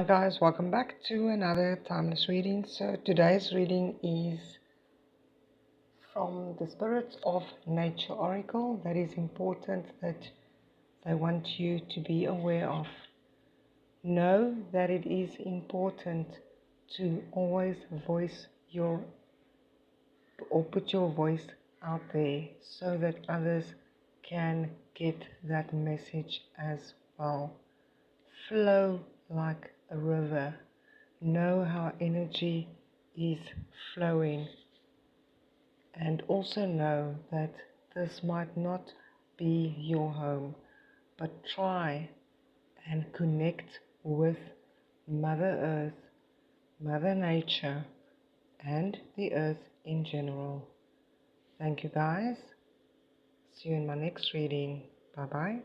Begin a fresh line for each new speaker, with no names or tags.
Guys, welcome back to another timeless reading. So today's reading is from the Spirits of Nature Oracle. That is important that they want you to be aware of. Know that it is important to always voice your or put your voice out there so that others can get that message as well. Flow like a river. Know how energy is flowing, and also know that this might not be your home, but try and connect with Mother Earth, Mother Nature, and the earth in general. Thank you guys. See you in my next reading. Bye bye.